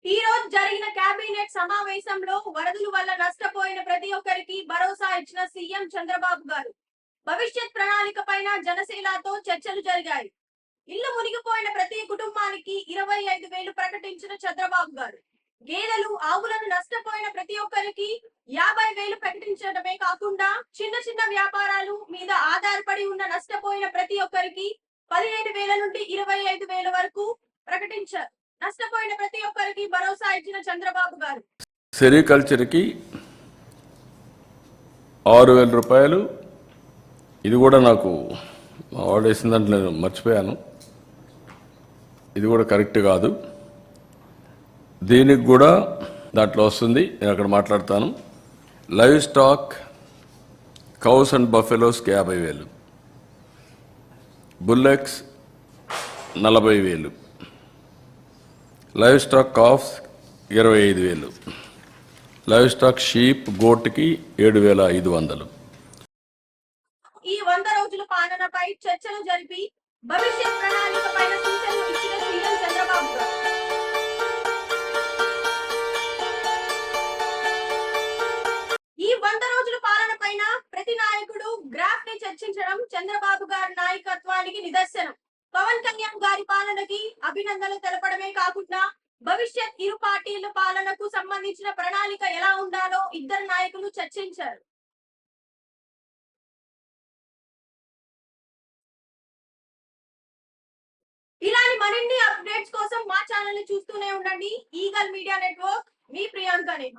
ఈ రోజు జరిగిన కేబినెట్ సమావేశంలో వరదల వల్ల నష్టపోయిన ప్రతి ఒక్కరికి భరోసా ఇచ్చిన సీఎం చంద్రబాబు గారు. భవిష్యత్ ప్రణాళిక పైన జనసేనతో చర్చలు జరిగాయి. ఇల్లు మునిగిపోయిన ప్రతి కుటుంబానికి 25,000 ప్రకటించిన చంద్రబాబు గారు. గేదెలు, ఆవులను నష్టపోయిన ప్రతి ఒక్కరికి 50,000 ప్రకటించడమే కాకుండా చిన్న చిన్న వ్యాపారాలు మీద ఆధారపడి ఉన్న నష్టపోయిన ప్రతి ఒక్కరికి 15,000 నుండి 25,000 వరకు ప్రకటించారు. నష్టపోయిన ప్రతి ఒక్కరికి భరోసా ఇచ్చిన చంద్రబాబు గారు. సెరికల్చర్కి 6,000 రూపాయలు. ఇది కూడా నాకు వాడేసిన దాంట్లో నేను మర్చిపోయాను. ఇది కూడా కరెక్ట్ కాదు. దీనికి కూడా దాంట్లో వస్తుంది, నేను అక్కడ మాట్లాడతాను. లైవ్ స్టాక్ కౌస్ అండ్ బఫెలోస్కి 50,000, bullocks 40,000, livestock calves 25,000, livestock sheep గోట్కి 7,500. ఈ 100 రోజుల పాలనపై చర్చలు జరిపి భవిష్యత్ ప్రణాళిక పైన సూచనలు ఇచ్చిన సీఎం చంద్రబాబు గారు. ఈ 100 రోజుల పాలన పైన ప్రతి నాయకుడు గ్రాఫ్ ని చర్చించడం చంద్రబాబు గారి నాయకత్వానికి నిదర్శనం. పవన్ కళ్యాణ్ గారి పాలనకి అభినందనలు తెలపడమే కాకుండా భవిష్యత్ ఇరు పార్టీల పాలనకు సంబంధించిన ప్రణాళిక ఎలా ఉండాలో ఇద్దరు నాయకులు చర్చించారు. ఇలాంటి మరిన్ని అప్డేట్స్ కోసం మా ఛానల్ ని చూస్తూనే ఉండండి. Eagle Media Network. మీ ప్రియాంక నేహ.